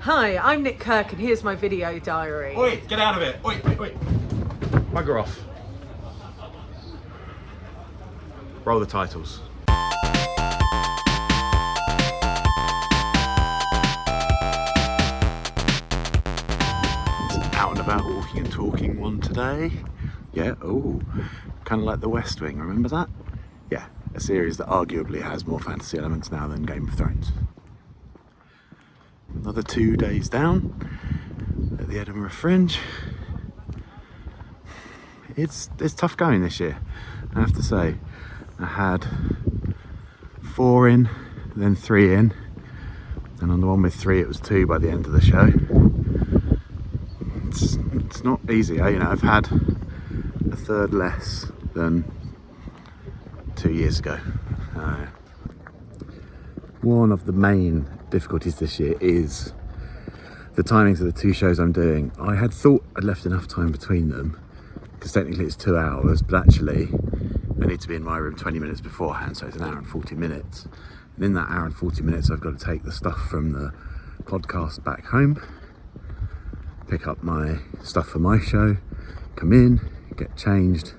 Hi, I'm Nick Kirk and here's my video diary. Oi, get out of it. Oi. Bugger off. Roll the titles. It's an out and about walking and talking one today. Yeah, kind of like The West Wing, remember that? Yeah, a series that arguably has more fantasy elements now than Game of Thrones. Another 2 days down at the Edinburgh Fringe. It's tough going this year, I have to say. I had 4 in, then 3 in, and on the one with 3 it was 2 by the end of the show. It's not easy, you know. I've had a third less than 2 years ago. One of the main difficulties this year is the timings of the 2 shows I'm doing. I had thought I'd left enough time between them, because technically it's 2 hours, but actually I need to be in my room 20 minutes beforehand, so it's an hour and 40 minutes. And in that hour and 40 minutes I've got to take the stuff from the podcast back home, pick up my stuff for my show, come in, get changed,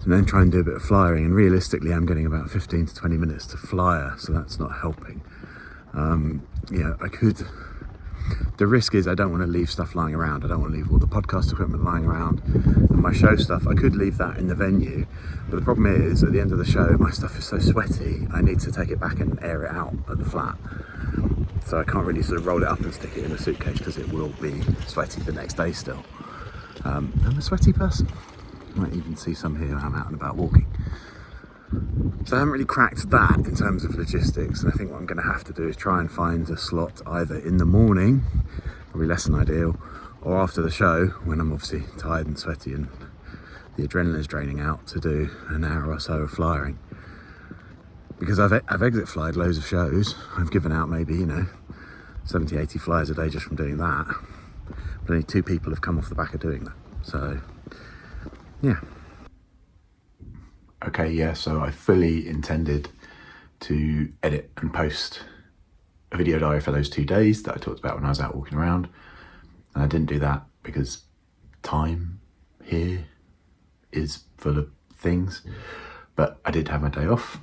and then try and do a bit of flyering. And realistically I'm getting about 15 to 20 minutes to flyer, so that's not helping. The risk is I don't want to leave stuff lying around. I don't want to leave all the podcast equipment lying around and my show stuff. I could leave that in the venue, but the problem is at the end of the show my stuff is so sweaty I need to take it back and air it out at the flat. So I can't really sort of roll it up and stick it in a suitcase because it will be sweaty the next day still. I'm a sweaty person. You might even see some here when I'm out and about walking. So I haven't really cracked that in terms of logistics, and I think what I'm going to have to do is try and find a slot either in the morning, probably less than ideal, or after the show when I'm obviously tired and sweaty and the adrenaline's draining out, to do an hour or so of flyering. Because I've exit flyed loads of shows. I've given out maybe 70, 80 flyers a day just from doing that, but only 2 people have come off the back of doing that. So yeah. Okay, yeah, so I fully intended to edit and post a video diary for those 2 days that I talked about when I was out walking around. And I didn't do that because time here is full of things. But I did have my day off.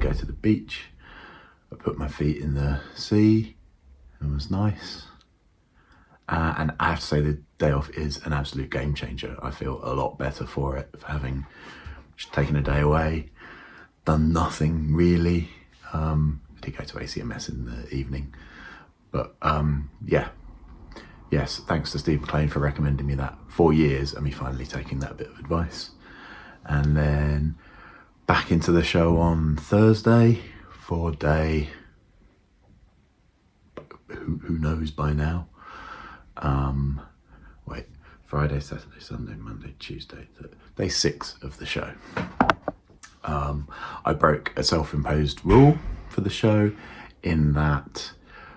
Go to the beach, I put my feet in the sea, it was nice, and I have to say the day off is an absolute game changer. I feel a lot better for it, for having just taken a day away, done nothing really. I did go to ACMS in the evening, but yes, thanks to Steve McLean for recommending me that. 4 years and me finally taking that bit of advice. And then back into the show on Thursday for day, who knows by now. Friday, Saturday, Sunday, Monday, Tuesday, day 6 of the show. I broke a self-imposed rule for the show in that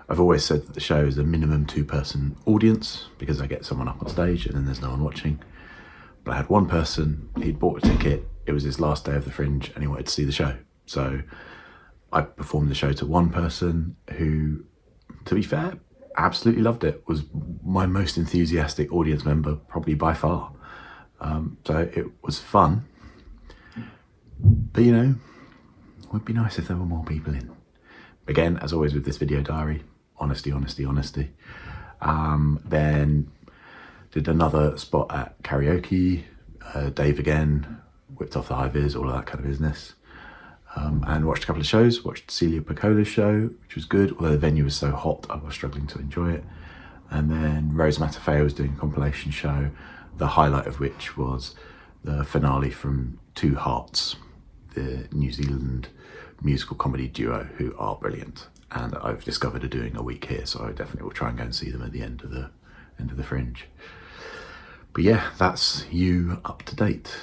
I've always said that the show is a minimum 2-person audience because I get someone up on stage and then there's no one watching. But I had one person, he'd bought a ticket, it was his last day of the Fringe and he wanted to see the show. So I performed the show to one person who, to be fair, absolutely loved it, was my most enthusiastic audience member probably by far. So it was fun. But it would be nice if there were more people in. Again, as always with this video diary, honesty. Then did another spot at karaoke, Dave again, whipped off the high vis, all of that kind of business. And watched a couple of shows, watched Celia Piccola's show, which was good, although the venue was so hot I was struggling to enjoy it. And then Rose Matafeo was doing a compilation show, the highlight of which was the finale from Two Hearts, the New Zealand musical comedy duo who are brilliant. And I've discovered are doing a week here, so I definitely will try and go and see them at the end of the Fringe. But yeah, that's you up to date.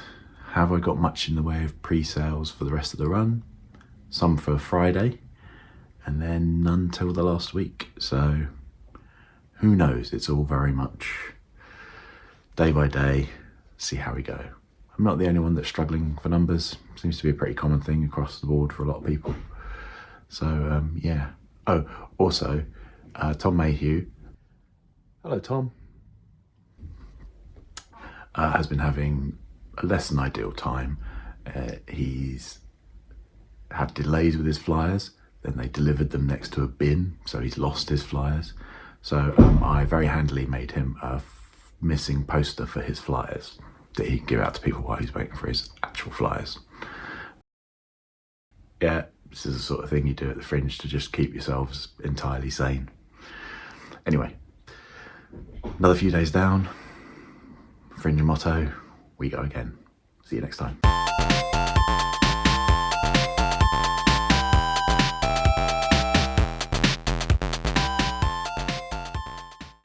Have I got much in the way of pre-sales for the rest of the run? Some for Friday, and then none till the last week. So who knows? It's all very much day by day, see how we go. I'm not the only one that's struggling for numbers. Seems to be a pretty common thing across the board for a lot of people. So yeah. Oh, also, Tom Mayhew. Hello, Tom. Has been having a less than ideal time. He's had delays with his flyers, then they delivered them next to a bin, so he's lost his flyers. So I very handily made him a missing poster for his flyers that he can give out to people while he's waiting for his actual flyers. Yeah, this is the sort of thing you do at the Fringe to just keep yourselves entirely sane. Anyway, another few days down, Fringe motto, we go again. See you next time.